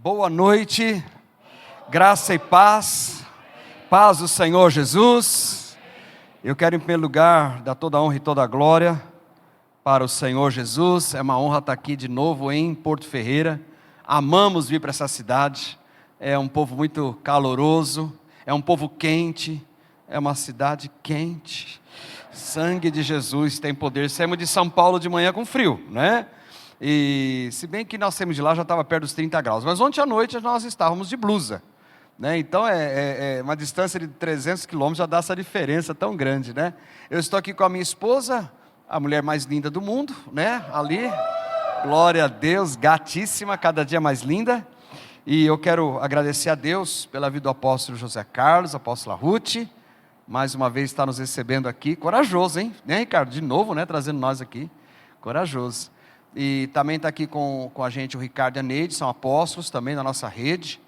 Boa noite, graça e paz, paz do Senhor Jesus. Eu quero em primeiro lugar dar toda a honra e toda a glória para o Senhor Jesus. É uma honra estar aqui de novo em Porto Ferreira. Amamos vir para essa cidade, é um povo muito caloroso, é um povo quente, é uma cidade quente. Sangue de Jesus tem poder. Saímos de São Paulo de manhã com frio, né? E se bem que nós saímos de lá já estava perto dos 30 graus, mas ontem à noite nós estávamos de blusa, né? Então é uma distância de 300 quilômetros, já dá essa diferença tão grande, né? Eu estou aqui com a minha esposa, a mulher mais linda do mundo, né? Ali, glória a Deus, gatíssima, cada dia mais linda. E eu quero agradecer a Deus pela vida do apóstolo José Carlos, apóstola Ruth, mais uma vez está nos recebendo aqui, corajoso, hein? Né, Ricardo? De novo, né? Trazendo nós aqui, corajoso. E também está aqui com a gente o Ricardo e a Neide, são apóstolos também da nossa rede.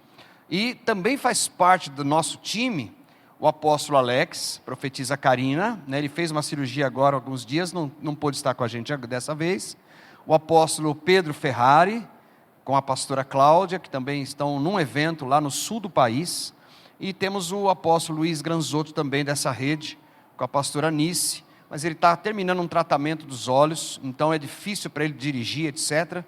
E também faz parte do nosso time o apóstolo Alex, profetiza Karina, né? Ele fez uma cirurgia agora há alguns dias, não pôde estar com a gente dessa vez. O apóstolo Pedro Ferrari, com a pastora Cláudia, que também estão num evento lá no sul do país. E temos o apóstolo Luiz Granzotto também dessa rede, com a pastora Anice. Mas ele está terminando um tratamento dos olhos, então é difícil para ele dirigir, etc.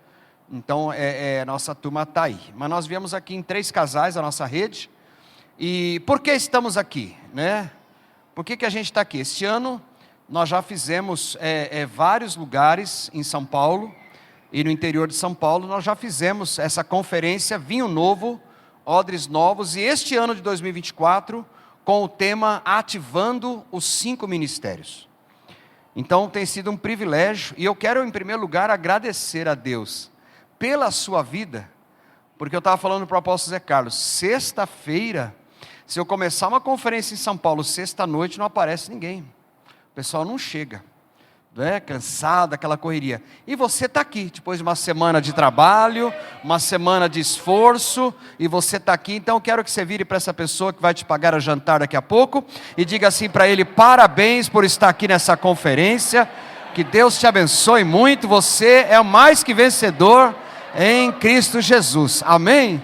Então a nossa turma está aí. Mas nós viemos aqui em 3 casais, a nossa rede. E por que estamos aqui, né? Por que a gente está aqui? Este ano nós já fizemos vários lugares em São Paulo e no interior de São Paulo. Nós já fizemos essa conferência Vinho Novo, Odres Novos. E este ano de 2024 com o tema Ativando os 5 Ministérios. Então tem sido um privilégio, e eu quero em primeiro lugar agradecer a Deus pela sua vida, porque eu estava falando para o apóstolo Zé Carlos, sexta-feira, se eu começar uma conferência em São Paulo, sexta-noite não aparece ninguém, o pessoal não chega, né? Cansado, aquela correria, e você está aqui, depois de uma semana de trabalho, uma semana de esforço, e você está aqui, então eu quero que você vire para essa pessoa que vai te pagar a jantar daqui a pouco, e diga assim para ele, parabéns por estar aqui nessa conferência, que Deus te abençoe muito, você é mais que vencedor em Cristo Jesus, amém?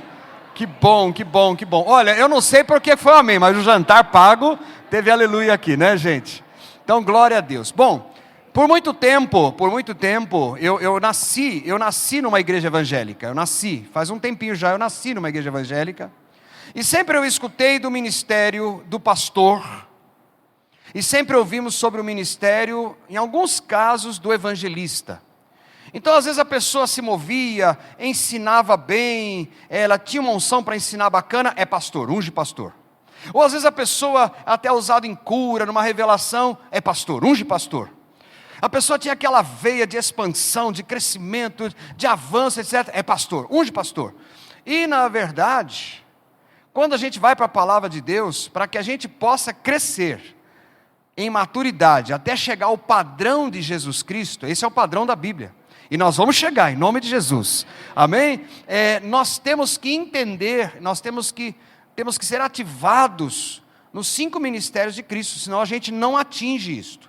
Que bom, que bom, que bom. Olha, eu não sei porque foi amém, mas o jantar pago, teve aleluia aqui, né, gente? Então glória a Deus. Bom, por muito tempo, eu nasci numa igreja evangélica, faz um tempinho já, eu nasci numa igreja evangélica, e sempre eu escutei do ministério do pastor, e sempre ouvimos sobre o ministério, em alguns casos, do evangelista. Então às vezes a pessoa se movia, ensinava bem, ela tinha uma unção para ensinar bacana, é pastor, unge pastor. Ou às vezes a pessoa até usada em cura, numa revelação, é pastor, unge pastor. A pessoa tinha aquela veia de expansão, de crescimento, de avanço, etc. É pastor, unge pastor. E na verdade, quando a gente vai para a palavra de Deus, para que a gente possa crescer em maturidade, até chegar ao padrão de Jesus Cristo, esse é o padrão da Bíblia. E nós vamos chegar, em nome de Jesus. Amém? Nós temos que entender, nós temos que ser ativados nos 5 ministérios de Cristo, senão a gente não atinge isto.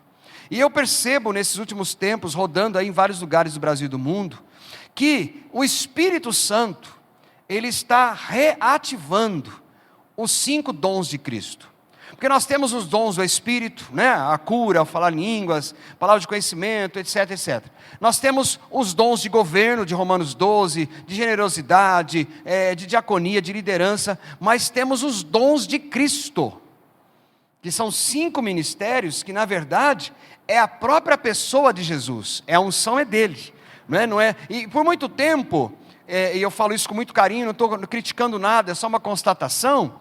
E eu percebo nesses últimos tempos, rodando aí em vários lugares do Brasil e do mundo, que o Espírito Santo, ele está reativando os 5 dons de Cristo. Porque nós temos os dons do Espírito, né? A cura, o falar línguas, palavra de conhecimento, etc, etc. Nós temos os dons de governo, de Romanos 12, de generosidade, de diaconia, de liderança, mas temos os dons de Cristo, que são 5 ministérios que na verdade é a própria pessoa de Jesus, a unção é dele, não é? E por muito tempo, e eu falo isso com muito carinho, não estou criticando nada, é só uma constatação,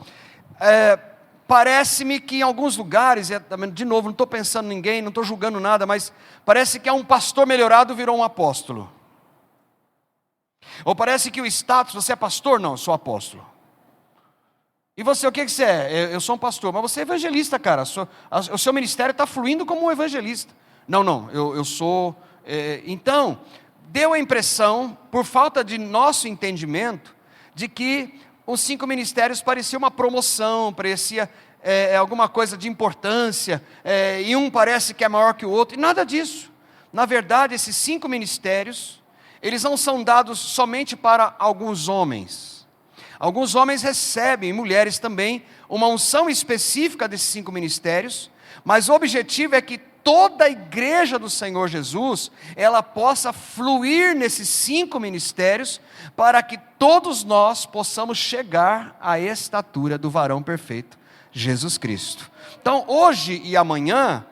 parece-me que em alguns lugares, de novo, não estou pensando em ninguém, não estou julgando nada, mas parece que um pastor melhorado virou um apóstolo, ou parece que o status, você é pastor? Não, eu sou apóstolo. E você, o que você é? Eu sou um pastor, mas você é evangelista, cara. O seu ministério está fluindo como um evangelista. Não, eu sou... Então, deu a impressão, por falta de nosso entendimento, de que os 5 ministérios parecia uma promoção, parecia alguma coisa de importância, e um parece que é maior que o outro, e nada disso. Na verdade, esses 5 ministérios, eles não são dados somente para alguns homens, Alguns homens recebem, e mulheres também, uma unção específica desses 5 ministérios, mas o objetivo é que toda a igreja do Senhor Jesus, ela possa fluir nesses 5 ministérios, para que todos nós possamos chegar à estatura do varão perfeito, Jesus Cristo. Então, hoje e amanhã,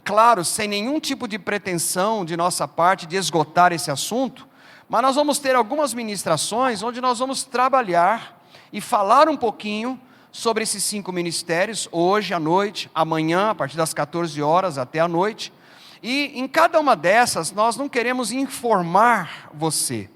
claro, sem nenhum tipo de pretensão de nossa parte de esgotar esse assunto, mas nós vamos ter algumas ministrações onde nós vamos trabalhar e falar um pouquinho sobre esses 5 ministérios, hoje à noite, amanhã, a partir das 14 horas até a noite. E em cada uma dessas, nós não queremos informar você,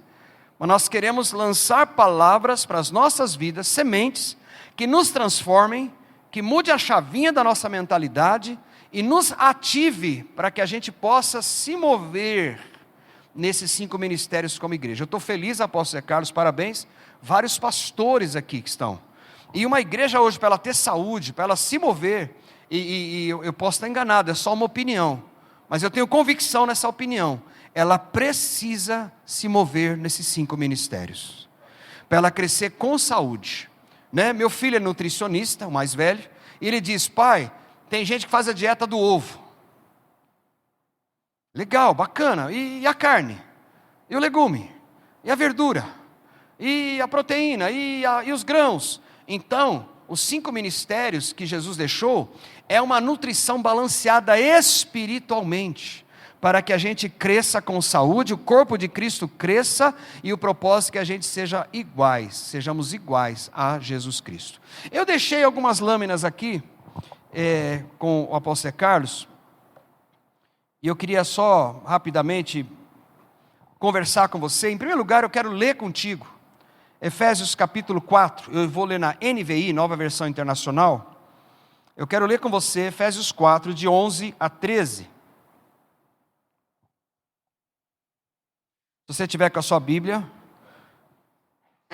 mas nós queremos lançar palavras para as nossas vidas, sementes, que nos transformem, que mude a chavinha da nossa mentalidade e nos ative para que a gente possa se mover nesses 5 ministérios como igreja. Eu estou feliz, apóstolo Zé Carlos, parabéns, vários pastores aqui que estão. E uma igreja hoje, para ela ter saúde, para ela se mover, e eu posso estar enganado, é só uma opinião, mas eu tenho convicção nessa opinião, ela precisa se mover nesses 5 ministérios, para ela crescer com saúde, né? Meu filho é nutricionista, o mais velho, e ele diz: pai, tem gente que faz a dieta do ovo, legal, bacana, e a carne, e o legume, e a verdura, e a proteína, e os grãos. Então, os 5 ministérios que Jesus deixou, é uma nutrição balanceada espiritualmente, para que a gente cresça com saúde, o corpo de Cristo cresça, e o propósito é que a gente sejamos iguais a Jesus Cristo. Eu deixei algumas lâminas aqui, com o apóstolo Zé Carlos, e eu queria só rapidamente conversar com você. Em primeiro lugar, eu quero ler contigo Efésios capítulo 4, eu vou ler na NVI, Nova Versão Internacional. Eu quero ler com você Efésios 4, de 11 a 13. Se você tiver com a sua Bíblia,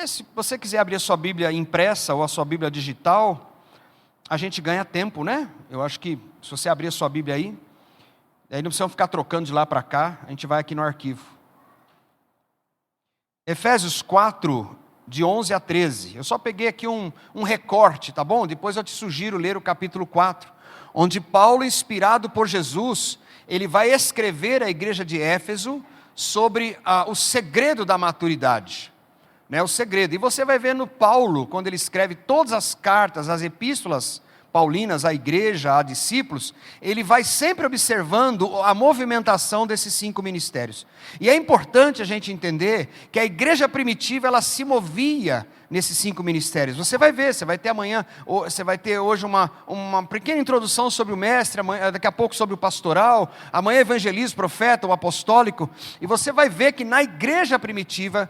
se você quiser abrir a sua Bíblia impressa ou a sua Bíblia digital, a gente ganha tempo, né? Eu acho que se você abrir a sua Bíblia aí não precisa ficar trocando de lá para cá, a gente vai aqui no arquivo. Efésios 4, de 11 a 13, eu só peguei aqui um recorte, tá bom? Depois eu te sugiro ler o capítulo 4, onde Paulo, inspirado por Jesus, ele vai escrever à igreja de Éfeso sobre o segredo da maturidade, né? O segredo, e você vai ver no Paulo, quando ele escreve todas as cartas, as epístolas paulinas à igreja, a discípulos, ele vai sempre observando a movimentação desses 5 ministérios. E é importante a gente entender que a igreja primitiva, ela se movia nesses 5 ministérios. Você vai ver, você vai ter amanhã, você vai ter hoje uma pequena introdução sobre o mestre, amanhã, daqui a pouco sobre o pastoral, amanhã evangelismo, profeta, o apostólico, e você vai ver que na igreja primitiva,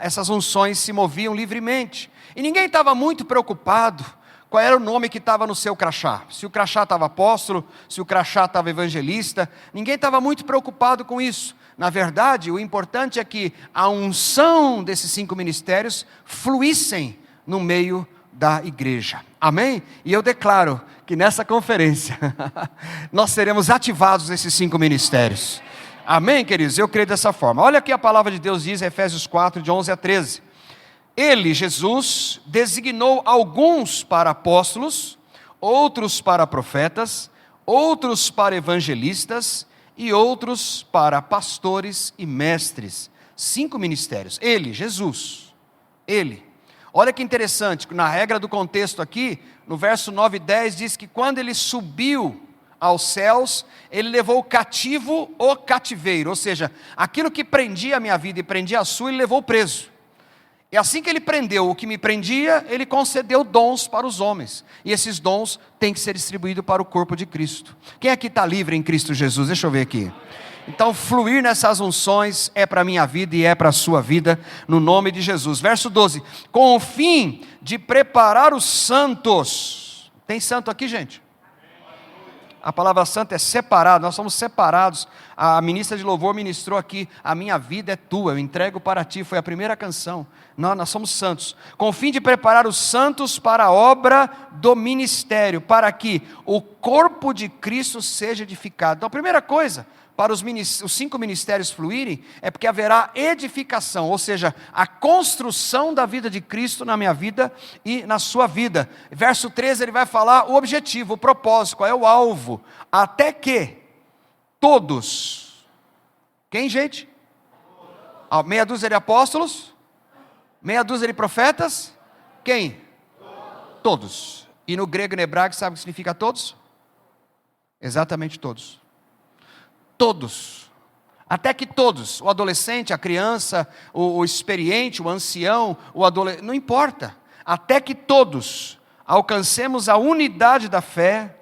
essas unções se moviam livremente. E ninguém estava muito preocupado qual era o nome que estava no seu crachá. Se o crachá estava apóstolo, se o crachá estava evangelista, ninguém estava muito preocupado com isso. Na verdade, o importante é que a unção desses 5 ministérios fluíssem no meio da igreja. Amém? E eu declaro que nessa conferência, nós seremos ativados nesses 5 ministérios. Amém, queridos? Eu creio dessa forma. Olha aqui a palavra de Deus diz, Efésios 4, de 11 a 13. Ele, Jesus, designou alguns para apóstolos, outros para profetas, outros para evangelistas e outros para pastores e mestres. 5 ministérios. Ele, Jesus, ele. Olha que interessante, na regra do contexto aqui, no verso 9 e 10, diz que quando ele subiu aos céus, ele levou cativo o cativeiro, ou seja, aquilo que prendia a minha vida e prendia a sua, ele levou preso. E assim que ele prendeu o que me prendia, ele concedeu dons para os homens. E esses dons têm que ser distribuídos para o corpo de Cristo. Quem aqui está livre em Cristo Jesus? Deixa eu ver aqui. Então, fluir nessas unções é para a minha vida e é para a sua vida, no nome de Jesus. Verso 12. Com o fim de preparar os santos. Tem santo aqui, gente? A palavra santo é separado, nós somos separados. A ministra de louvor ministrou aqui, a minha vida é tua, eu entrego para ti, foi a primeira canção. Nós somos santos, com o fim de preparar os santos para a obra do ministério, para que o corpo de Cristo seja edificado. Então a primeira coisa, para os 5 ministérios fluírem, é porque haverá edificação, ou seja, a construção da vida de Cristo na minha vida e na sua vida. Verso 13 ele vai falar o objetivo, o propósito, qual é o alvo, até que todos, quem gente? Meia dúzia de apóstolos, meia dúzia de profetas, quem? Todos. E no grego e no hebraico sabe o que significa todos? Exatamente todos. Todos, até que todos, o adolescente, a criança, o experiente, o ancião, o adolescente, não importa, até que todos alcancemos a unidade da fé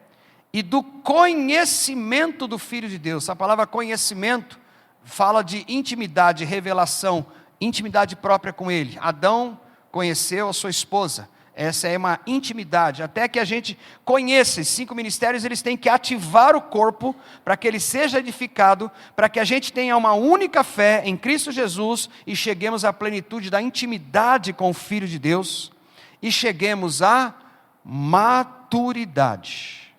e do conhecimento do Filho de Deus. A palavra conhecimento fala de intimidade, revelação, intimidade própria com Ele. Adão conheceu a sua esposa. Essa é uma intimidade, até que a gente conheça. Esses 5 ministérios, eles têm que ativar o corpo, para que ele seja edificado, para que a gente tenha uma única fé em Cristo Jesus, e cheguemos à plenitude da intimidade com o Filho de Deus, e cheguemos à maturidade,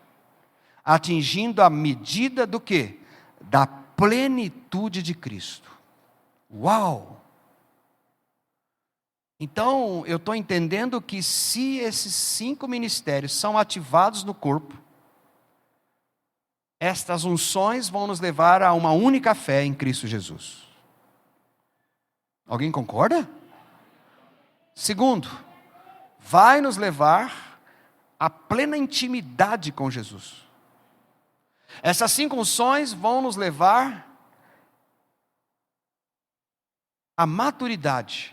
atingindo a medida do quê? Da plenitude de Cristo. Uau! Então, eu estou entendendo que se esses 5 ministérios são ativados no corpo, estas unções vão nos levar a uma única fé em Cristo Jesus. Alguém concorda? Segundo, vai nos levar à plena intimidade com Jesus. Essas 5 unções vão nos levar à maturidade.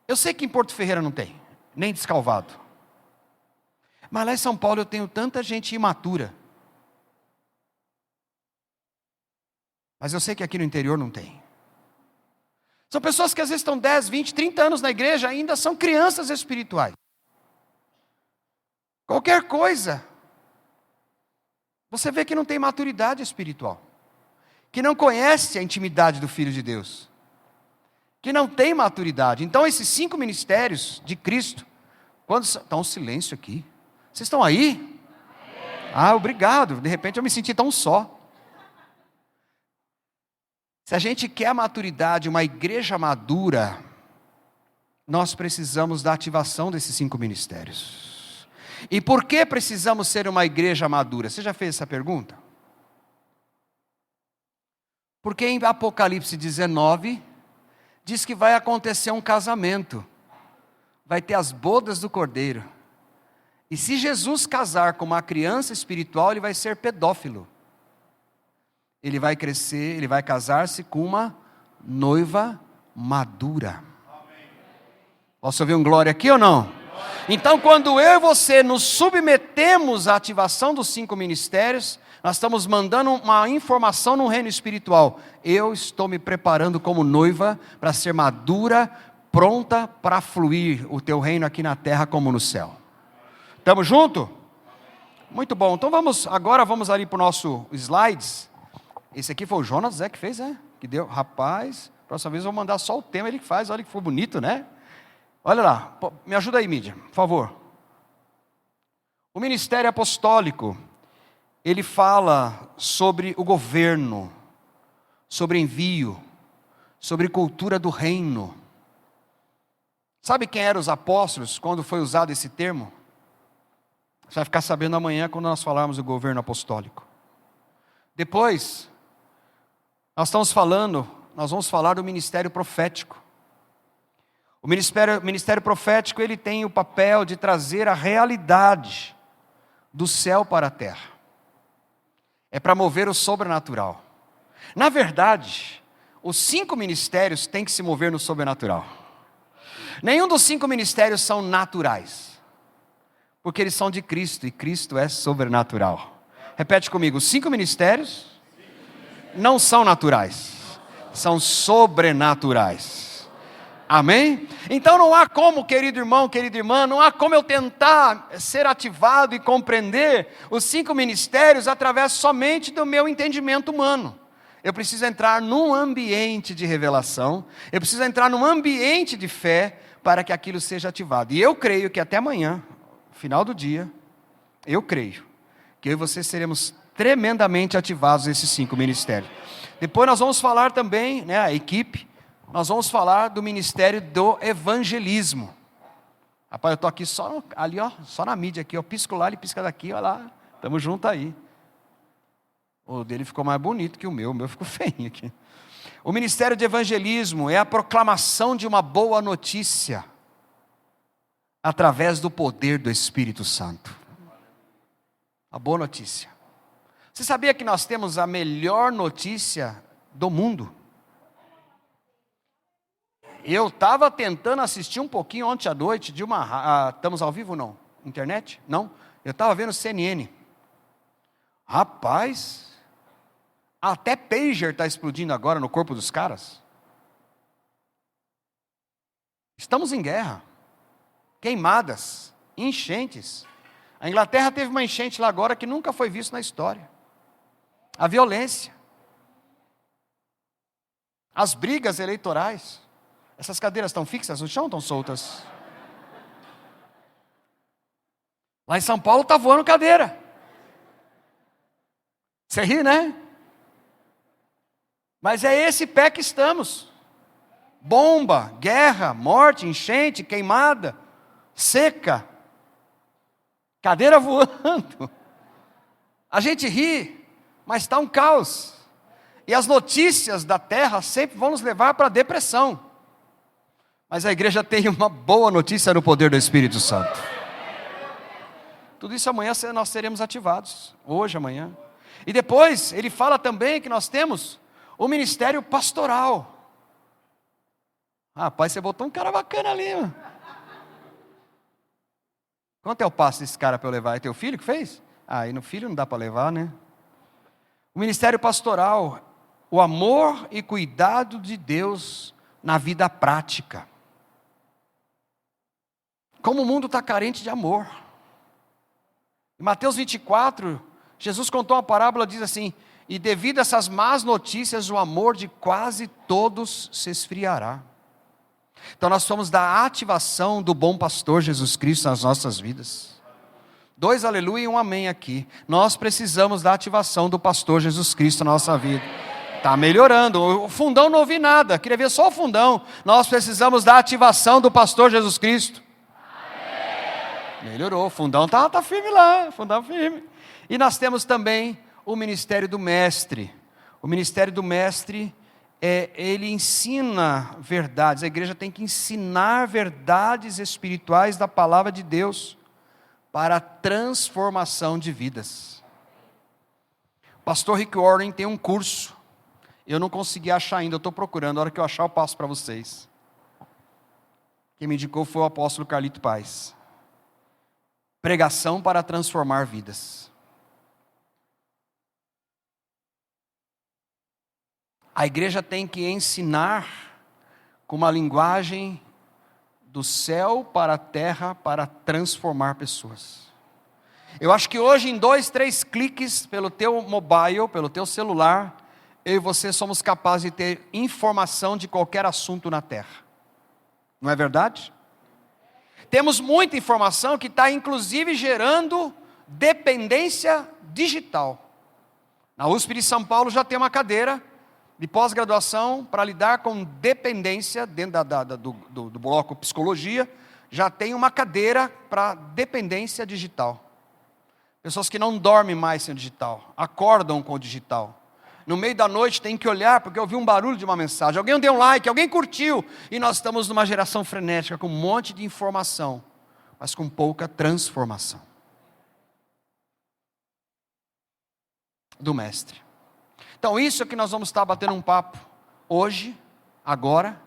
Eu sei que em Porto Ferreira não tem, nem Descalvado. Mas lá em São Paulo eu tenho tanta gente imatura. Mas eu sei que aqui no interior não tem. São pessoas que às vezes estão 10, 20, 30 anos na igreja, ainda são crianças espirituais. Qualquer coisa, você vê que não tem maturidade espiritual. Que não conhece a intimidade do Filho de Deus. Que não tem maturidade. Então esses 5 ministérios de Cristo, quando está um silêncio aqui, vocês estão aí? Ah, obrigado, de repente eu me senti tão só. Se a gente quer a maturidade, uma igreja madura, nós precisamos da ativação desses 5 ministérios. E por que precisamos ser uma igreja madura? Você já fez essa pergunta? Porque em Apocalipse 19, diz que vai acontecer um casamento, vai ter as bodas do Cordeiro, e se Jesus casar com uma criança espiritual, ele vai ser pedófilo, ele vai crescer, ele vai casar-se com uma noiva madura. Posso ouvir um glória aqui ou não? Então quando eu e você nos submetemos à ativação dos 5 ministérios, nós estamos mandando uma informação no reino espiritual. Eu estou me preparando como noiva para ser madura, pronta para fluir o teu reino aqui na terra como no céu. Estamos juntos? Muito bom. Então agora vamos ali para o nosso slides. Esse aqui foi o Jonas, que fez, né? Que deu, rapaz, próxima vez eu vou mandar só o tema, ele que faz, olha que foi bonito, né? Olha lá, me ajuda aí, mídia, por favor. O ministério apostólico, ele fala sobre o governo, sobre envio, sobre cultura do reino. Sabe quem eram os apóstolos quando foi usado esse termo? Você vai ficar sabendo amanhã quando nós falarmos do governo apostólico. Depois, nós vamos falar do ministério profético. O ministério profético, ele tem o papel de trazer a realidade do céu para a terra. É para mover o sobrenatural. Na verdade, os 5 ministérios têm que se mover no sobrenatural. Nenhum dos 5 ministérios são naturais, porque eles são de Cristo, e Cristo é sobrenatural. Repete comigo, os 5 ministérios não são naturais, são sobrenaturais. Amém? Então não há como, querido irmão, querida irmã, não há como eu tentar ser ativado e compreender os 5 ministérios através somente do meu entendimento humano. Eu preciso entrar num ambiente de revelação, eu preciso entrar num ambiente de fé para que aquilo seja ativado. E eu creio que até amanhã, final do dia, eu creio que eu e você seremos tremendamente ativados esses 5 ministérios. Depois nós vamos falar também, né, a equipe, nós vamos falar do ministério do evangelismo. Rapaz, eu estou aqui só ali, ó, só na mídia aqui, ó, pisco lá, ele pisca daqui, olha lá, estamos juntos aí. O dele ficou mais bonito que o meu ficou feio aqui. O ministério de evangelismo é a proclamação de uma boa notícia através do poder do Espírito Santo. A boa notícia. Você sabia que nós temos a melhor notícia do mundo? Eu estava tentando assistir um pouquinho ontem à noite de uma... estamos ao vivo ou não? Internet? Não? Eu estava vendo CNN. Rapaz, até pager está explodindo agora no corpo dos caras. Estamos em guerra. Queimadas, enchentes. A Inglaterra teve uma enchente lá agora que nunca foi visto na história. A violência. As brigas eleitorais. Essas cadeiras estão fixas no chão ou estão soltas? Lá em São Paulo está voando cadeira. Você ri, né? Mas é esse pé que estamos. Bomba, guerra, morte, enchente, queimada, seca, cadeira voando. A gente ri, mas está um caos. E as notícias da terra sempre vão nos levar para a depressão. Mas a igreja tem uma boa notícia no poder do Espírito Santo. Tudo isso amanhã nós seremos ativados. Hoje, amanhã. E depois, ele fala também que nós temos o ministério pastoral. Rapaz, você botou um cara bacana ali, mano. Quanto é o passo desse cara para eu levar? É teu filho que fez? E no filho não dá para levar, né? O ministério pastoral, o amor e cuidado de Deus na vida prática. Como o mundo está carente de amor. Em Mateus 24, Jesus contou uma parábola, diz assim: e devido a essas más notícias, o amor de quase todos se esfriará. Então nós somos da ativação do bom pastor Jesus Cristo nas nossas vidas. 2 aleluia e 1 amém aqui. Nós precisamos da ativação do pastor Jesus Cristo na nossa vida. Está melhorando. O fundão não ouvi nada, queria ver só o fundão. Nós precisamos da ativação do pastor Jesus Cristo. Melhorou, o fundão tá firme lá, fundão firme. E nós temos também o ministério do mestre. O ministério do mestre, ele ensina verdades. A igreja tem que ensinar verdades espirituais da palavra de Deus para a transformação de vidas. O pastor Rick Warren tem um curso. Eu não consegui achar ainda, eu estou procurando. A hora que eu achar, eu passo para vocês. Quem me indicou foi o apóstolo Carlito Paes. Pregação para transformar vidas. A igreja tem que ensinar com uma linguagem do céu para a terra para transformar pessoas. Eu acho que hoje em 2, 3 cliques pelo teu mobile, pelo teu celular, eu e você somos capazes de ter informação de qualquer assunto na terra. Não é verdade? Temos muita informação que está inclusive gerando dependência digital. Na USP de São Paulo já tem uma cadeira de pós-graduação para lidar com dependência, dentro do bloco psicologia, já tem uma cadeira para dependência digital. Pessoas que não dormem mais sem o digital, acordam com o digital. No meio da noite tem que olhar, porque eu vi um barulho de uma mensagem, alguém deu um like, alguém curtiu, e nós estamos numa geração frenética, com um monte de informação, mas com pouca transformação. Do mestre. Então isso é que nós vamos estar batendo um papo, hoje, agora,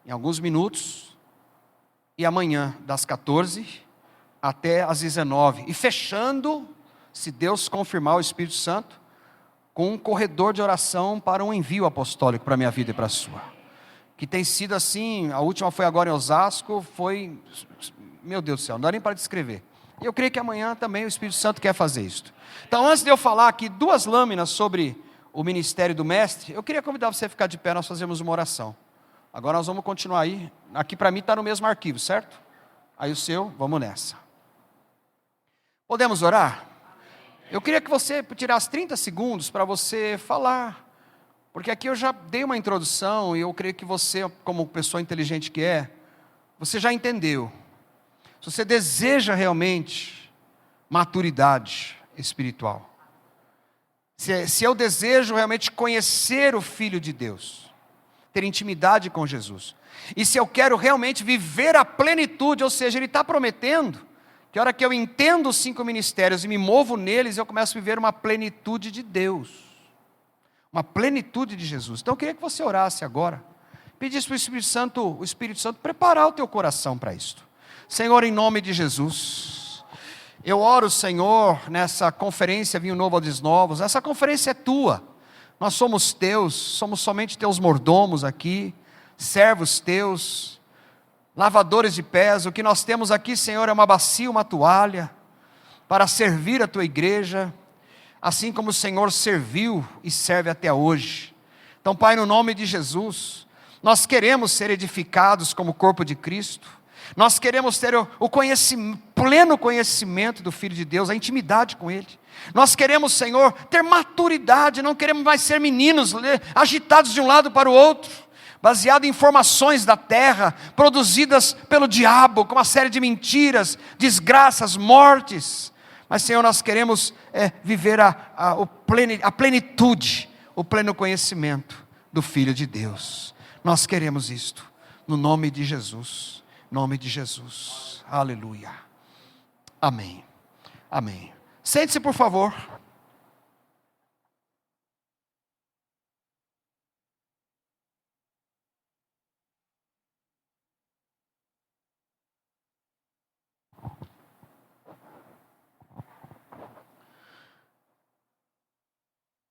em alguns minutos, e amanhã, das 14 até as 19, e fechando, se Deus confirmar o Espírito Santo, com um corredor de oração para um envio apostólico para a minha vida e para a sua. Que tem sido assim, a última foi agora em Osasco, foi, meu Deus do céu, não dá nem para descrever. E eu creio que amanhã também o Espírito Santo quer fazer isso. Então antes de eu falar aqui 2 lâminas sobre o ministério do mestre, eu queria convidar você a ficar de pé, nós fazemos uma oração. Agora nós vamos continuar aí, aqui para mim está no mesmo arquivo, certo? Aí o seu, vamos nessa. Podemos orar? Eu queria que você tirasse 30 segundos para você falar, porque aqui eu já dei uma introdução e eu creio que você, como pessoa inteligente que é, você já entendeu. Se você deseja realmente maturidade espiritual, se eu desejo realmente conhecer o Filho de Deus, ter intimidade com Jesus, e se eu quero realmente viver a plenitude, ou seja, Ele está prometendo que a hora que eu entendo os 5 ministérios e me movo neles, eu começo a viver uma plenitude de Deus, uma plenitude de Jesus. Então eu queria que você orasse agora, pedisse para o Espírito Santo preparar o teu coração para isto. Senhor, em nome de Jesus, eu oro, Senhor, nessa conferência Vinho Novo Odres Novos. Essa conferência é tua, nós somos teus, somos somente teus mordomos aqui, servos teus, lavadores de pés. O que nós temos aqui, Senhor, é uma bacia, uma toalha, para servir a tua igreja, assim como o Senhor serviu e serve até hoje. Então, Pai, no nome de Jesus, nós queremos ser edificados como corpo de Cristo. Nós queremos ter o pleno conhecimento do Filho de Deus, a intimidade com Ele. Nós queremos, Senhor, ter maturidade, não queremos mais ser meninos agitados de um lado para o outro, baseado em informações da terra, produzidas pelo diabo, com uma série de mentiras, desgraças, mortes. Mas, Senhor, nós queremos viver a plenitude, o pleno conhecimento do Filho de Deus. Nós queremos isto, no nome de Jesus. Nome de Jesus, aleluia, amém, amém. Sente-se, por favor.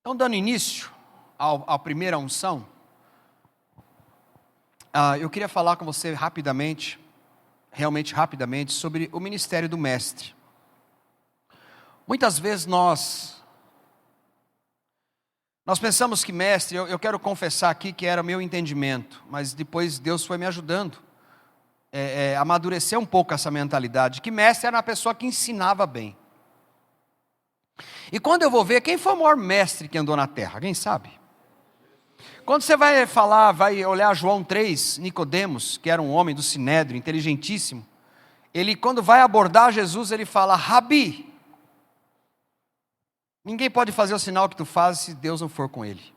Então, dando início à primeira unção, eu queria falar com você rapidamente, realmente rapidamente, sobre o ministério do mestre. Muitas vezes nós pensamos que mestre, eu quero confessar aqui que era o meu entendimento, mas depois Deus foi me ajudando a amadurecer um pouco essa mentalidade, que mestre era uma pessoa que ensinava bem. E quando eu vou ver, quem foi o maior mestre que andou na terra? Alguém sabe? Quando você vai olhar João 3, Nicodemos, que era um homem do Sinédrio, inteligentíssimo, ele quando vai abordar Jesus, ele fala, Rabi, ninguém pode fazer o sinal que tu fazes se Deus não for com ele.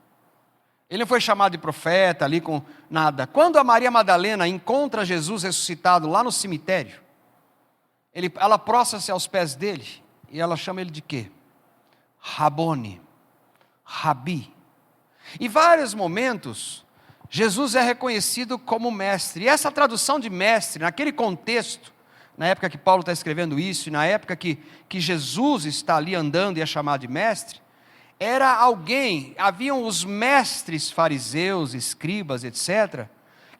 Ele não foi chamado de profeta ali com nada. Quando a Maria Madalena encontra Jesus ressuscitado lá no cemitério, ela prostra-se aos pés dele, e ela chama ele de quê? Rabone, Rabi. Em vários momentos, Jesus é reconhecido como mestre. E essa tradução de mestre, naquele contexto, na época que Paulo está escrevendo isso, e na época que Jesus está ali andando e é chamado de mestre, era alguém, haviam os mestres fariseus, escribas, etc.,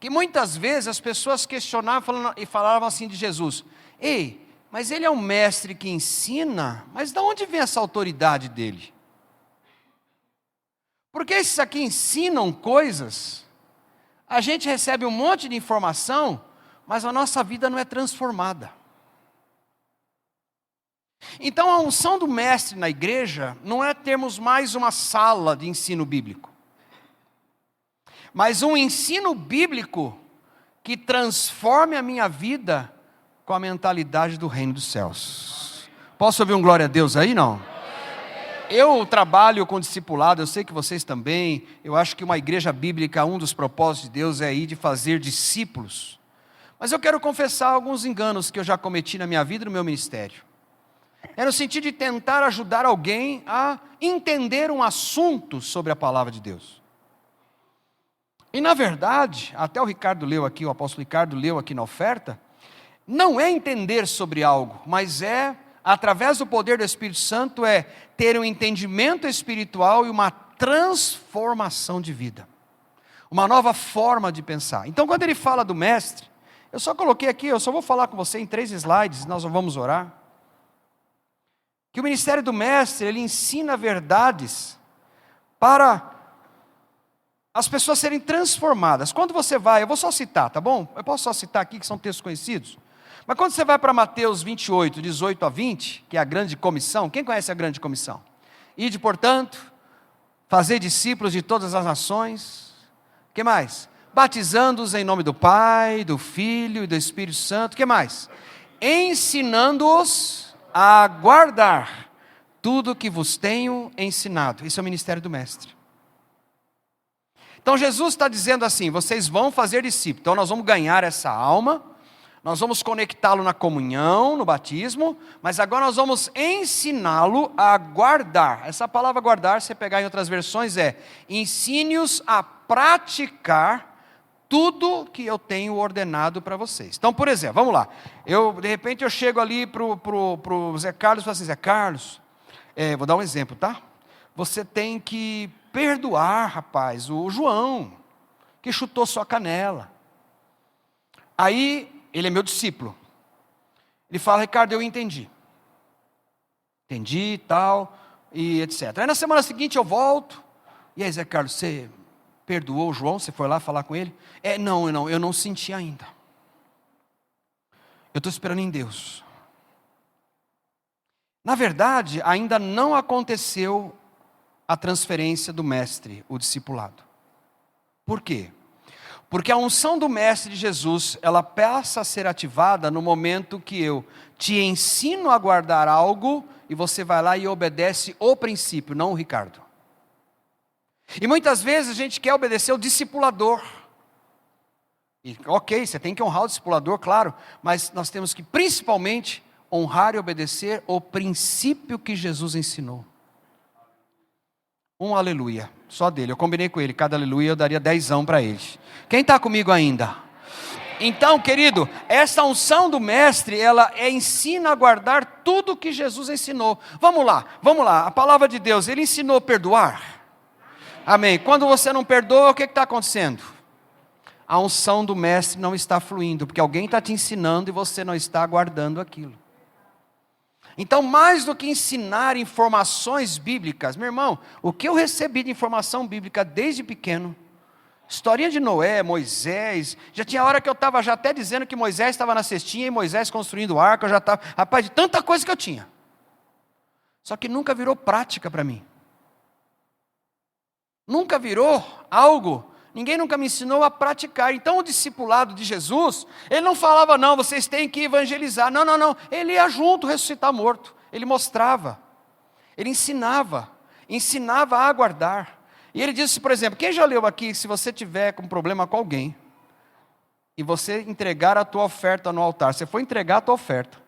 que muitas vezes as pessoas questionavam e falavam assim de Jesus, ei, mas ele é um mestre que ensina, mas de onde vem essa autoridade dele? Porque esses aqui ensinam coisas, a gente recebe um monte de informação, mas a nossa vida não é transformada. Então a unção do mestre na igreja não é termos mais uma sala de ensino bíblico, mas um ensino bíblico que transforme a minha vida com a mentalidade do reino dos céus. Posso ouvir um glória a Deus aí, não? Eu trabalho com discipulado, eu sei que vocês também. Eu acho que uma igreja bíblica, um dos propósitos de Deus é ir de fazer discípulos. Mas eu quero confessar alguns enganos que eu já cometi na minha vida e no meu ministério. É no sentido de tentar ajudar alguém a entender um assunto sobre a palavra de Deus. E na verdade, até o Ricardo leu aqui, o apóstolo Ricardo leu aqui na oferta, não é entender sobre algo, mas é, através do poder do Espírito Santo, é ter um entendimento espiritual e uma transformação de vida. Uma nova forma de pensar. Então, quando ele fala do mestre, eu só coloquei aqui, eu só vou falar com você em 3 slides, nós vamos orar. Que o ministério do mestre, ele ensina verdades para as pessoas serem transformadas. Quando você vai, eu vou só citar, tá bom? Eu posso só citar aqui, que são textos conhecidos. Mas quando você vai para Mateus 28, 18 a 20, que é a grande comissão, quem conhece a grande comissão? Ide, portanto, fazer discípulos de todas as nações, o que mais? Batizando-os em nome do Pai, do Filho e do Espírito Santo, o que mais? Ensinando-os a guardar tudo que vos tenho ensinado. Isso é o ministério do Mestre. Então Jesus está dizendo assim, vocês vão fazer discípulos, então nós vamos ganhar essa alma, nós vamos conectá-lo na comunhão, no batismo, mas agora nós vamos ensiná-lo a guardar. Essa palavra guardar, se você pegar em outras versões, ensine-os a praticar tudo que eu tenho ordenado para vocês. Então, por exemplo, vamos lá, de repente eu chego ali para o Zé Carlos e falo assim, Zé Carlos, vou dar um exemplo, tá? Você tem que perdoar, rapaz, o João, que chutou sua canela. Aí, ele é meu discípulo. Ele fala, Ricardo, eu entendi. Entendi, tal, e etc. Aí na semana seguinte eu volto. E aí, Zé Carlos, você perdoou o João? Você foi lá falar com ele? Não, eu não senti ainda. Eu estou esperando em Deus. Na verdade, ainda não aconteceu a transferência do mestre, o discipulado. Por quê? Porque a unção do Mestre Jesus, ela passa a ser ativada no momento que eu te ensino a guardar algo, e você vai lá e obedece o princípio, não o Ricardo. E muitas vezes a gente quer obedecer o discipulador. E, ok, você tem que honrar o discipulador, claro, mas nós temos que principalmente honrar e obedecer o princípio que Jesus ensinou. Um aleluia, só dele, eu combinei com ele, cada aleluia eu daria 10 para ele. Quem está comigo ainda? Então, querido, essa unção do mestre, ela ensina a guardar tudo que Jesus ensinou. Vamos lá, a palavra de Deus, ele ensinou a perdoar. Amém, quando você não perdoa, o que está acontecendo? A unção do mestre não está fluindo, porque alguém está te ensinando e você não está guardando aquilo. Então, mais do que ensinar informações bíblicas, meu irmão, o que eu recebi de informação bíblica desde pequeno, historinha de Noé, Moisés, já tinha hora que eu estava já até dizendo que Moisés estava na cestinha e Moisés construindo o arco, eu já estava, rapaz, de tanta coisa que eu tinha. Só que nunca virou prática para mim. Nunca virou algo. Ninguém nunca me ensinou a praticar. Então o discipulado de Jesus, ele não falava, não, vocês têm que evangelizar. Não. Ele ia junto ressuscitar morto. Ele mostrava. Ele ensinava a guardar. E ele disse, por exemplo, quem já leu aqui, se você tiver com problema com alguém, e você entregar a tua oferta no altar, você for entregar a tua oferta,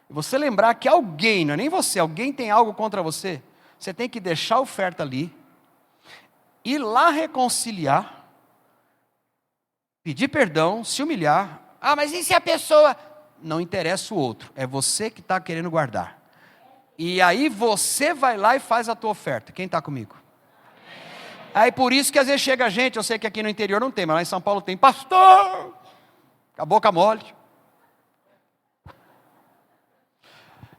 e você lembrar que alguém, não é nem você, alguém tem algo contra você, você tem que deixar a oferta ali, ir lá reconciliar, pedir perdão, se humilhar. Mas e se a pessoa... Não interessa o outro, é você que está querendo guardar. E aí você vai lá e faz a tua oferta. Quem está comigo? Aí por isso que às vezes chega gente, eu sei que aqui no interior não tem, mas lá em São Paulo tem, pastor, com a boca mole.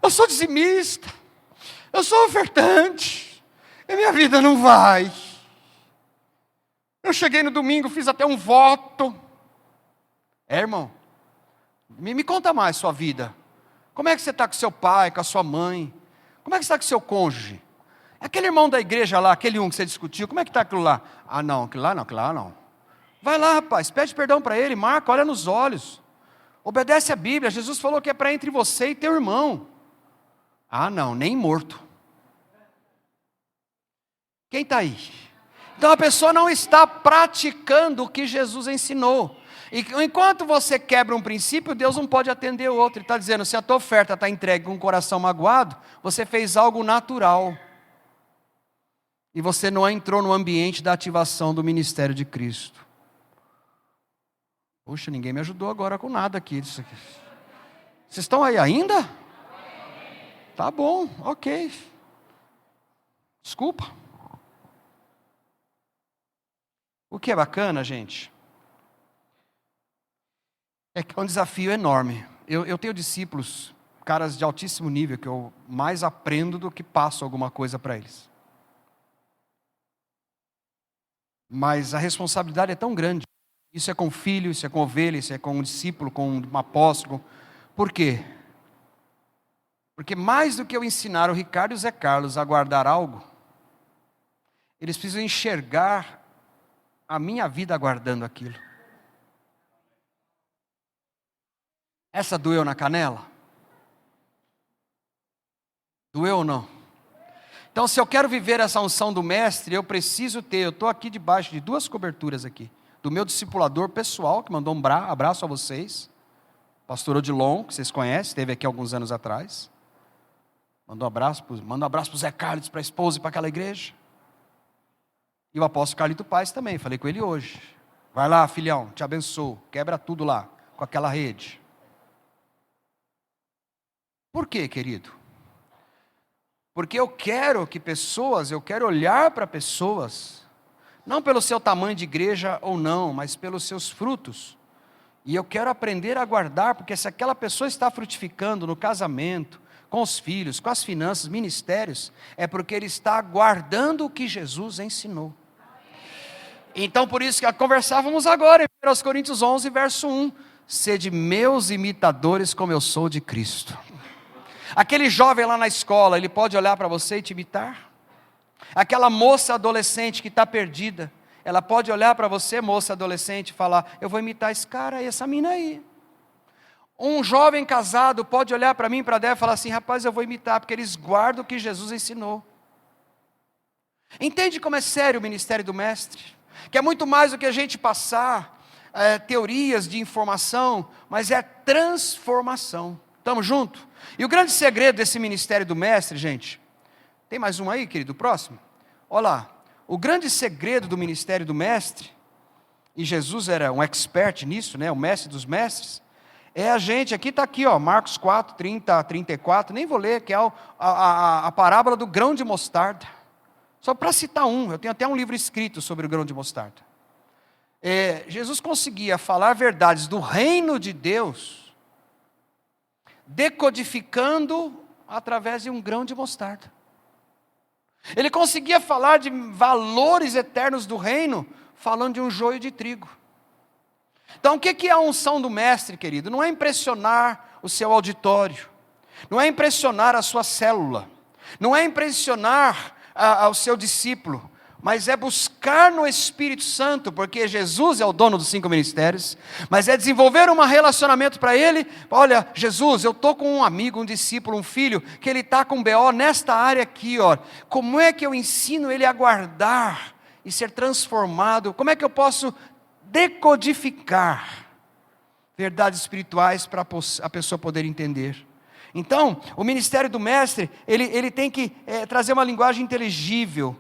Eu sou dizimista, eu sou ofertante, e minha vida não vai. Eu cheguei no domingo, fiz até um voto. Irmão, me conta mais sua vida. Como é que você está com seu pai, com a sua mãe? Como é que você está com seu cônjuge? Aquele irmão da igreja lá, aquele que você discutiu, como é que está aquilo lá? Aquilo lá não. Vai lá, rapaz, pede perdão para ele, marca, olha nos olhos. Obedece a Bíblia, Jesus falou que é para entre você e teu irmão. Não, nem morto. Quem está aí? Então a pessoa não está praticando o que Jesus ensinou. E enquanto você quebra um princípio, Deus não pode atender o outro. Ele está dizendo, se a tua oferta está entregue com o coração magoado, você fez algo natural. E você não entrou no ambiente da ativação do ministério de Cristo. Puxa, ninguém me ajudou agora com nada aqui. Vocês estão aí ainda? Tá bom, ok. Desculpa. O que é bacana, gente, é que é um desafio enorme. Eu tenho discípulos, caras de altíssimo nível, que eu mais aprendo do que passo alguma coisa para eles. Mas a responsabilidade é tão grande. Isso é com filho, isso é com ovelha, isso é com um discípulo, com um apóstolo, Por quê? Porque mais do que eu ensinar o Ricardo e o Zé Carlos a guardar algo, eles precisam enxergar a minha vida aguardando aquilo. Essa doeu na canela? Doeu ou não? Então, se eu quero viver essa unção do mestre, eu preciso ter, eu estou aqui debaixo de 2 coberturas aqui, do meu discipulador pessoal, que mandou um abraço a vocês, pastor Odilon, que vocês conhecem, esteve aqui alguns anos atrás, manda um abraço para o Zé Carlos, para a esposa e para aquela igreja, e o apóstolo Carlito Paz também, falei com ele hoje, vai lá filhão, te abençoo, quebra tudo lá, com aquela rede. Por quê, querido? Porque eu quero olhar para pessoas, não pelo seu tamanho de igreja ou não, mas pelos seus frutos. E eu quero aprender a guardar, porque se aquela pessoa está frutificando no casamento, com os filhos, com as finanças, ministérios, é porque ele está guardando o que Jesus ensinou. Então por isso que conversávamos agora em 1 Coríntios 11, verso 1, sede meus imitadores como eu sou de Cristo. Aquele jovem lá na escola, ele pode olhar para você e te imitar? Aquela moça adolescente que está perdida, ela pode olhar para você, moça adolescente, e falar, eu vou imitar esse cara e essa mina aí. Um jovem casado pode olhar para mim, para a Débora e falar assim, rapaz, eu vou imitar, porque eles guardam o que Jesus ensinou. Entende como é sério o ministério do mestre? Que é muito mais do que a gente passar teorias de informação, mas é transformação. Estamos juntos? E o grande segredo desse ministério do mestre, gente, tem mais um aí, querido, próximo? Olha lá, o grande segredo do ministério do mestre, e Jesus era um expert nisso, né, o mestre dos mestres, é a gente, aqui está aqui, ó, Marcos 4, 30 a 34, nem vou ler, que é a parábola do grão de mostarda, só para citar eu tenho até um livro escrito sobre o grão de mostarda. Jesus conseguia falar verdades do reino de Deus, decodificando através de um grão de mostarda. Ele conseguia falar de valores eternos do reino, falando de um joio de trigo. Então o que é a unção do mestre, querido? Não é impressionar o seu auditório, não é impressionar a sua célula, não é impressionar o seu discípulo, mas é buscar no Espírito Santo, porque Jesus é o dono dos 5 ministérios, mas é desenvolver um relacionamento para ele. Olha, Jesus, eu estou com um amigo, um discípulo, um filho, que ele está com BO nesta área aqui, ó. Como é que eu ensino ele a guardar e ser transformado? Como é que eu posso decodificar verdades espirituais para a pessoa poder entender? Então, o ministério do mestre, ele tem que trazer uma linguagem inteligível,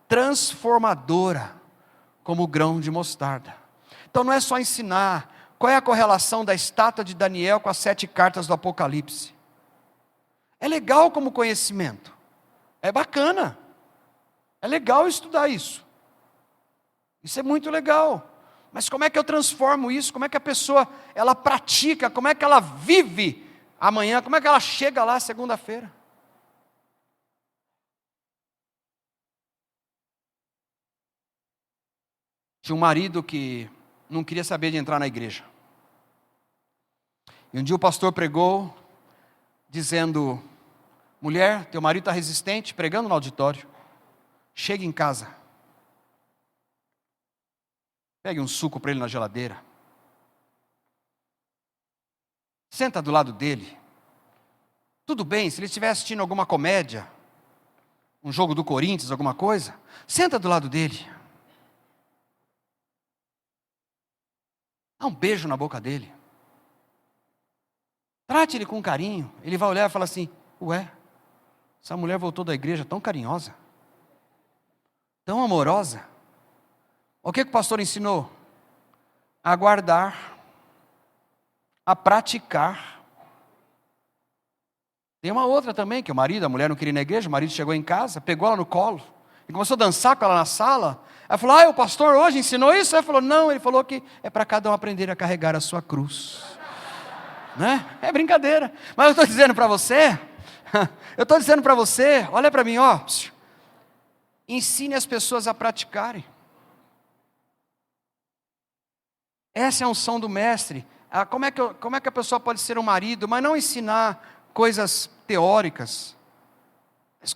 transformadora, como o grão de mostarda. Então não é só ensinar. Qual é a correlação da estátua de Daniel com as 7 cartas do Apocalipse? É legal como conhecimento, é bacana, é legal estudar isso é muito legal, mas como é que eu transformo isso? Como é que a pessoa, ela pratica, como é que ela vive amanhã, como é que ela chega lá segunda-feira? Tinha um marido que não queria saber de entrar na igreja. E um dia o pastor pregou, dizendo, mulher, teu marido está resistente, pregando no auditório, chega em casa, pegue um suco para ele na geladeira, senta do lado dele, tudo bem, se ele estiver assistindo alguma comédia, um jogo do Corinthians, alguma coisa, senta do lado dele, dá um beijo na boca dele, trate ele com carinho. Ele vai olhar e falar assim, ué, essa mulher voltou da igreja tão carinhosa, tão amorosa. O que o pastor ensinou? A guardar, a praticar. Tem uma outra também, que a mulher não queria ir na igreja, o marido chegou em casa, pegou ela no colo, e começou a dançar com ela na sala. Ela falou, o pastor hoje ensinou isso? Ela falou, não, ele falou que é para cada um aprender a carregar a sua cruz. Né? É brincadeira, mas eu estou dizendo para você, olha para mim, ó, ensine as pessoas a praticarem. Essa é a unção do mestre, Como é que a pessoa pode ser um marido, mas não ensinar coisas teóricas?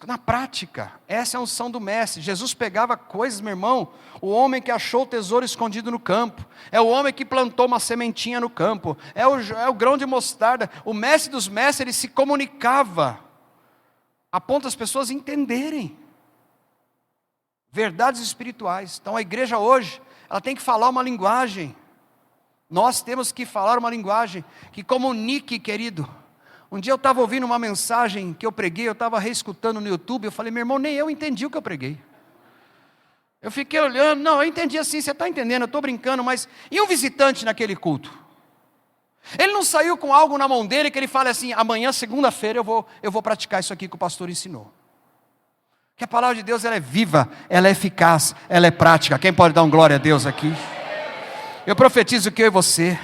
Na prática, essa é a unção do mestre. Jesus pegava coisas, meu irmão, o homem que achou o tesouro escondido no campo, é o homem que plantou uma sementinha no campo, é o grão de mostarda. O mestre dos mestres, ele se comunicava, a ponto das pessoas entenderem verdades espirituais. Então a igreja hoje, ela tem que falar uma linguagem, nós temos que falar uma linguagem que comunique, querido. Um dia eu estava ouvindo uma mensagem que eu preguei, eu estava reescutando no YouTube, eu falei, meu irmão, nem eu entendi o que eu preguei. Eu fiquei olhando, não, eu entendi assim, você está entendendo, eu estou brincando, mas e um visitante naquele culto? Ele não saiu com algo na mão dele que ele fale assim, amanhã, segunda-feira, eu vou praticar isso aqui que o pastor ensinou. Que a palavra de Deus, ela é viva, ela é eficaz, ela é prática. Quem pode dar um glória a Deus aqui? Eu profetizo que eu e você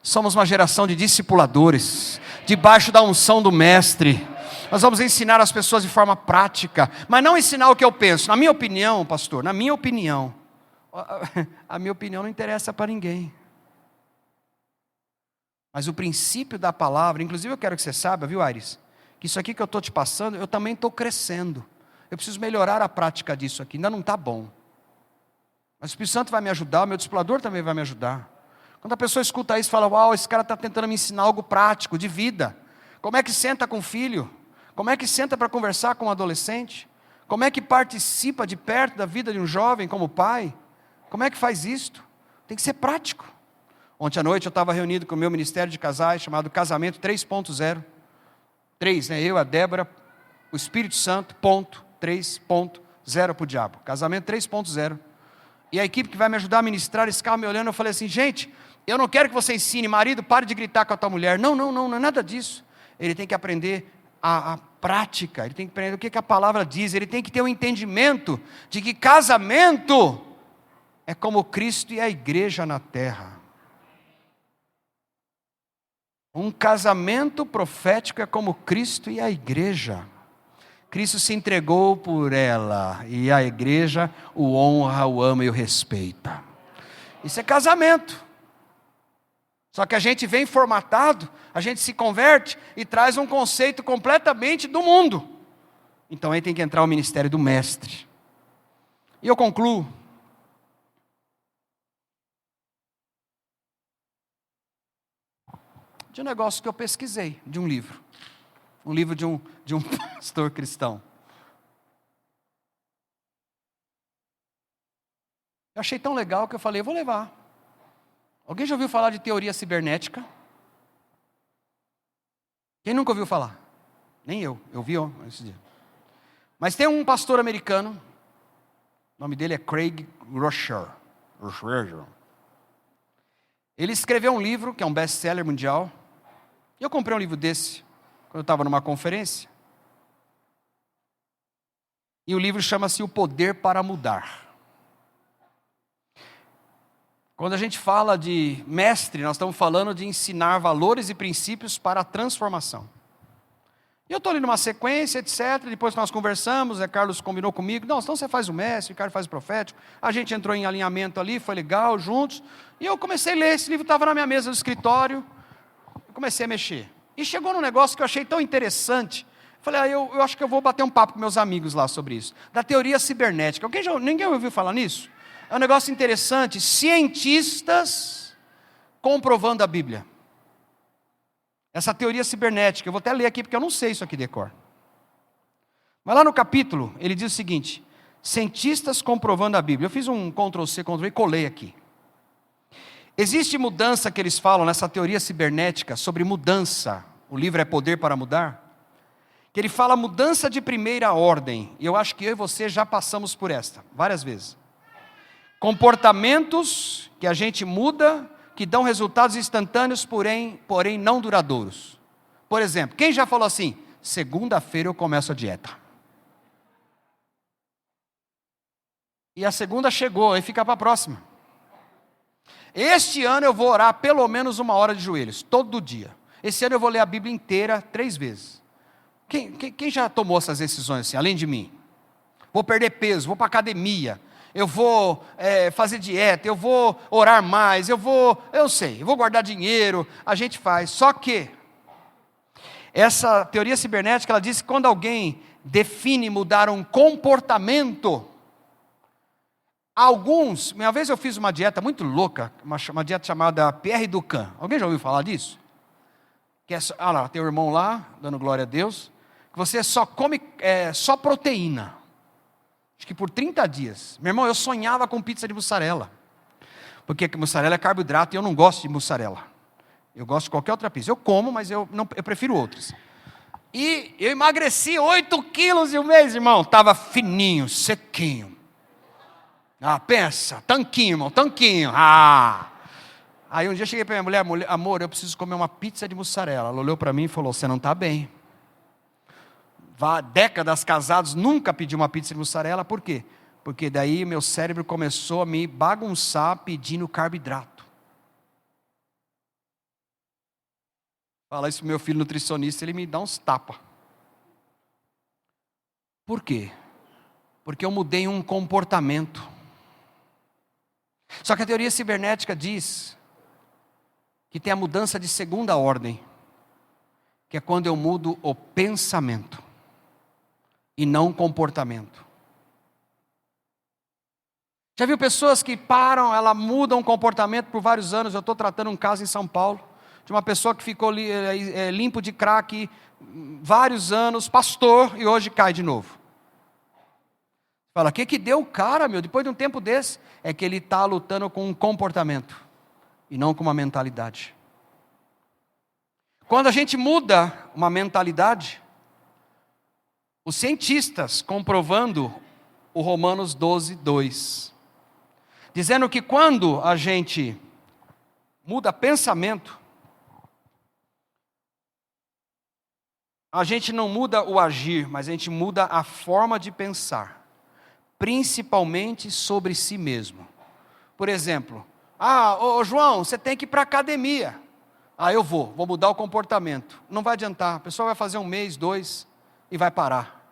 somos uma geração de discipuladores, debaixo da unção do mestre. Nós vamos ensinar as pessoas de forma prática, mas não ensinar o que eu penso. Na minha opinião, pastor, na minha opinião, a minha opinião não interessa para ninguém. Mas o princípio da palavra, inclusive eu quero que você saiba, viu, Aires, que isso aqui que eu estou te passando, eu também estou crescendo. Eu preciso melhorar a prática disso aqui, ainda não está bom. Mas o Espírito Santo vai me ajudar, o meu discipulador também vai me ajudar. Quando a pessoa escuta isso e fala, uau, esse cara está tentando me ensinar algo prático, de vida. Como é que senta com o filho? Como é que senta para conversar com um adolescente? Como é que participa de perto da vida de um jovem como pai? Como é que faz isto? Tem que ser prático. Ontem à noite eu estava reunido com o meu ministério de casais, chamado Casamento 3.0. 3, né? Eu, a Débora, o Espírito Santo, ponto, 3.0 para o diabo. Casamento 3.0. E a equipe que vai me ajudar a ministrar, esse carro me olhando, eu falei assim, gente, eu não quero que você ensine, marido, pare de gritar com a tua mulher. Não é nada disso. Ele tem que aprender a prática, ele tem que aprender o que a palavra diz, ele tem que ter um entendimento de que casamento é como Cristo e a igreja na terra. Um casamento profético é como Cristo e a igreja. Cristo se entregou por ela, e a igreja o honra, o ama e o respeita. Isso é casamento. Só que a gente vem formatado, a gente se converte e traz um conceito completamente do mundo. Então aí tem que entrar o ministério do mestre. E eu concluo. De um negócio que eu pesquisei, de um livro. Um livro de um pastor cristão. Eu achei tão legal que eu falei, eu vou levar. Alguém já ouviu falar de teoria cibernética? Quem nunca ouviu falar? Nem eu vi esse dia. Mas tem um pastor americano, o nome dele é Craig Groeschel. Ele escreveu um livro, que é um best-seller mundial. E eu comprei um livro desse, quando eu estava numa conferência. E o livro chama-se O Poder para Mudar. Quando a gente fala de mestre, nós estamos falando de ensinar valores e princípios para a transformação. E eu estou ali numa sequência, etc. Depois nós conversamos, Carlos combinou comigo. Não, então você faz o mestre, o Ricardo faz o profético. A gente entrou em alinhamento ali, foi legal, juntos. E eu comecei a ler, esse livro estava na minha mesa do escritório. Eu comecei a mexer. E chegou num negócio que eu achei tão interessante. Falei, eu acho que eu vou bater um papo com meus amigos lá sobre isso. Da teoria cibernética. Ninguém ouviu falar nisso? É um negócio interessante. Cientistas comprovando a Bíblia. Essa teoria cibernética. Eu vou até ler aqui porque eu não sei isso aqui de cor. Mas lá no capítulo, ele diz o seguinte. Cientistas comprovando a Bíblia. Eu fiz um Ctrl+C, Ctrl+V e colei aqui. Existe mudança que eles falam nessa teoria cibernética sobre mudança. O livro é Poder para Mudar. Que ele fala mudança de primeira ordem. E eu acho que eu e você já passamos por esta, várias vezes. Comportamentos que a gente muda, que dão resultados instantâneos, porém não duradouros. Por exemplo, quem já falou assim, segunda-feira eu começo a dieta. E a segunda chegou, aí fica para a próxima. Este ano eu vou orar pelo menos 1 hora de joelhos, todo dia. Esse ano eu vou ler a Bíblia inteira 3 vezes. Quem já tomou essas decisões assim, além de mim? Vou perder peso, vou para a academia. eu vou fazer dieta, eu vou orar mais, eu vou guardar dinheiro, a gente faz. Só que essa teoria cibernética, ela diz que quando alguém define mudar um comportamento, uma vez eu fiz uma dieta muito louca, uma dieta chamada Pierre Ducan. Alguém já ouviu falar disso? Lá, tem um irmão lá, dando glória a Deus, que você só come só proteína. Acho que por 30 dias. Meu irmão, eu sonhava com pizza de mussarela. Porque mussarela é carboidrato e eu não gosto de mussarela. Eu gosto de qualquer outra pizza. Eu como, mas eu prefiro outras. E eu emagreci 8 quilos em um mês, irmão. Estava fininho, sequinho. Pensa, tanquinho, irmão, tanquinho. Aí um dia eu cheguei para minha mulher, amor, eu preciso comer uma pizza de mussarela. Ela olhou para mim e falou, você não está bem. Décadas casados, nunca pedi uma pizza de mussarela. Por quê? Porque daí meu cérebro começou a me bagunçar pedindo carboidrato. Fala isso pro meu filho nutricionista, ele me dá uns tapas. Por quê? Porque eu mudei um comportamento. Só que a teoria cibernética diz que tem a mudança de segunda ordem, que é quando eu mudo o pensamento e não o comportamento. Já viu pessoas que ela mudam o comportamento por vários anos? Eu estou tratando um caso em São Paulo, de uma pessoa que ficou limpo de crack vários anos, pastor, e hoje cai de novo. Fala, o que deu o cara, depois de um tempo desse? É que ele está lutando com um comportamento, e não com uma mentalidade. Quando a gente muda uma mentalidade, os cientistas comprovando o Romanos 12, 2, dizendo que quando a gente muda pensamento, a gente não muda o agir, mas a gente muda a forma de pensar. Principalmente sobre si mesmo. Por exemplo, João, você tem que ir para a academia. Eu vou mudar o comportamento. Não vai adiantar, a pessoa vai fazer 1 mês, 2 e vai parar.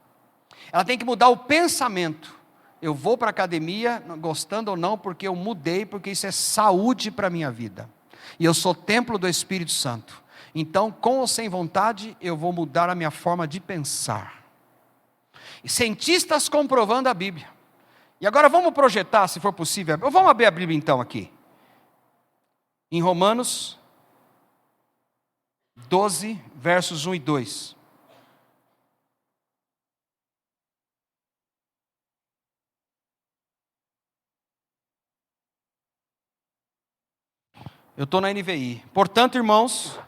Ela tem que mudar o pensamento. Eu vou para a academia, gostando ou não, porque eu mudei, porque isso é saúde para a minha vida. E eu sou templo do Espírito Santo. Então, com ou sem vontade, eu vou mudar a minha forma de pensar. E cientistas comprovando a Bíblia. E agora vamos projetar, se for possível. Vamos abrir a Bíblia então aqui. Em Romanos 12, versos 1 e 2. Eu estou na NVI. Portanto, irmãos,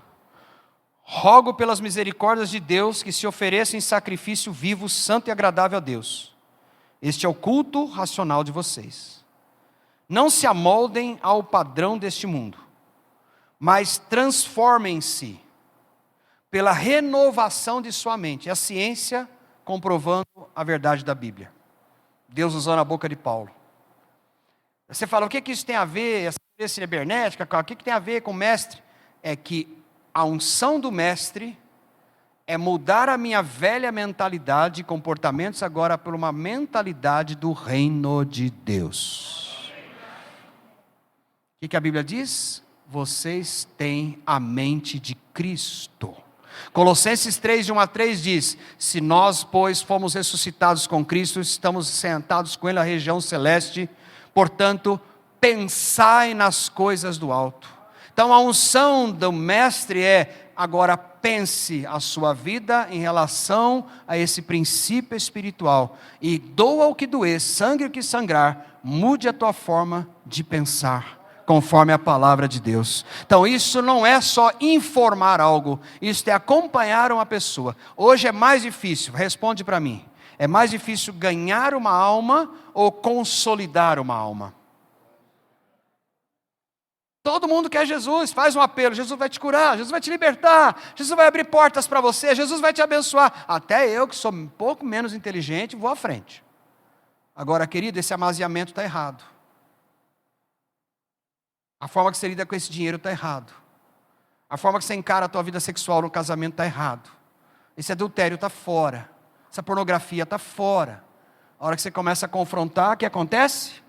rogo pelas misericórdias de Deus que se ofereçam em sacrifício vivo, santo e agradável a Deus. Este é o culto racional de vocês. Não se amoldem ao padrão deste mundo, mas transformem-se pela renovação de sua mente. É a ciência comprovando a verdade da Bíblia. Deus usando a boca de Paulo. Você fala, o que isso tem a ver, essa teoria cibernética, o que tem a ver com o mestre? É que a unção do mestre é mudar a minha velha mentalidade e comportamentos agora por uma mentalidade do reino de Deus. O que a Bíblia diz? Vocês têm a mente de Cristo. Colossenses 3, de 1 a 3 diz, se nós, pois, fomos ressuscitados com Cristo, estamos sentados com Ele na região celeste, portanto, pensai nas coisas do alto. Então a unção do mestre é, agora pense a sua vida em relação a esse princípio espiritual, e doa o que doer, sangre o que sangrar, mude a tua forma de pensar, conforme a palavra de Deus. Então isso não é só informar algo, isso é acompanhar uma pessoa. Hoje é mais difícil, responde para mim, é mais difícil ganhar uma alma ou consolidar uma alma? Todo mundo quer Jesus, faz um apelo, Jesus vai te curar, Jesus vai te libertar, Jesus vai abrir portas para você, Jesus vai te abençoar. Até eu, que sou um pouco menos inteligente, vou à frente. Agora, querido, esse amaziamento está errado. A forma que você lida com esse dinheiro está errado. A forma que você encara a tua vida sexual no casamento está errado. Esse adultério está fora. Essa pornografia está fora. A hora que você começa a confrontar, o que acontece?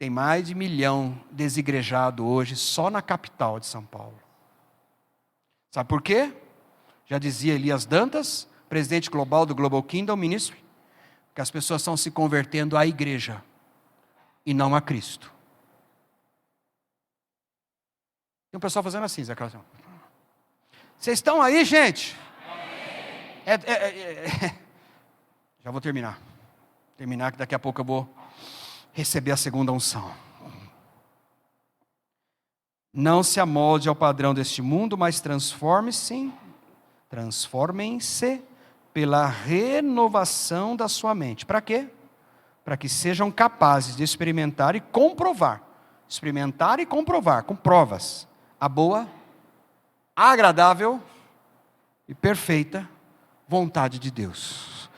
Tem mais de 1 milhão desigrejado hoje só na capital de São Paulo. Sabe por quê? Já dizia Elias Dantas, presidente global do Global Kingdom Ministry, que as pessoas estão se convertendo à igreja e não a Cristo. Tem um pessoal fazendo assim, Zé Carlos. Vocês estão aí, gente? Já vou terminar. Que daqui a pouco eu vou receber a segunda unção. Não se amolde ao padrão deste mundo, mas transformem-se pela renovação da sua mente. Para quê? Para que sejam capazes de experimentar e comprovar com provas, a boa, agradável e perfeita vontade de Deus.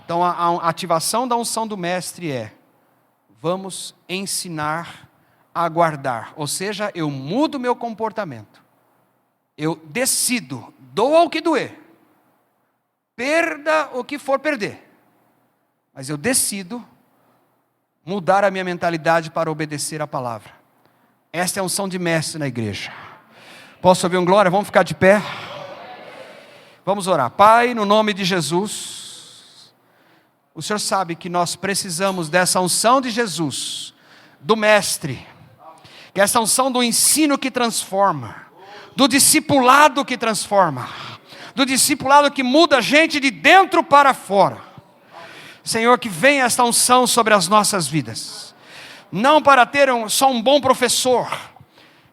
Então a ativação da unção do mestre é: vamos ensinar a guardar, ou seja, eu mudo meu comportamento, eu decido, doa o que doer, perda o que for perder, mas eu decido mudar a minha mentalidade para obedecer a palavra. Esta é a unção de mestre na igreja. Posso ouvir um glória? Vamos ficar de pé? Vamos orar. Pai, no nome de Jesus, o Senhor sabe que nós precisamos dessa unção de Jesus, do mestre, que é essa unção do ensino que transforma, do discipulado que transforma, do discipulado que muda a gente de dentro para fora. Senhor, que venha esta unção sobre as nossas vidas, não para ter só um bom professor.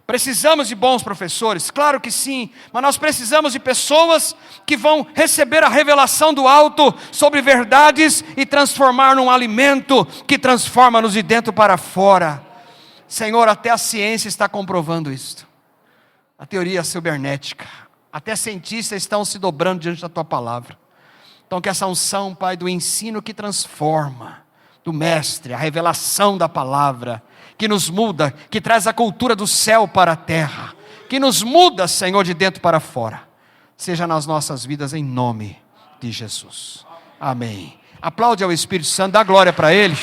Precisamos de bons professores, claro que sim, mas nós precisamos de pessoas que vão receber a revelação do alto sobre verdades e transformar num alimento que transforma-nos de dentro para fora. Senhor, até a ciência está comprovando isto, a teoria cibernética, até cientistas estão se dobrando diante da Tua palavra. Então que essa unção, Pai, do ensino que transforma, do mestre, a revelação da palavra, que nos muda, que traz a cultura do céu para a terra, que nos muda, Senhor, de dentro para fora, seja nas nossas vidas em nome de Jesus. Amém. Aplaude ao Espírito Santo, dá glória para Ele.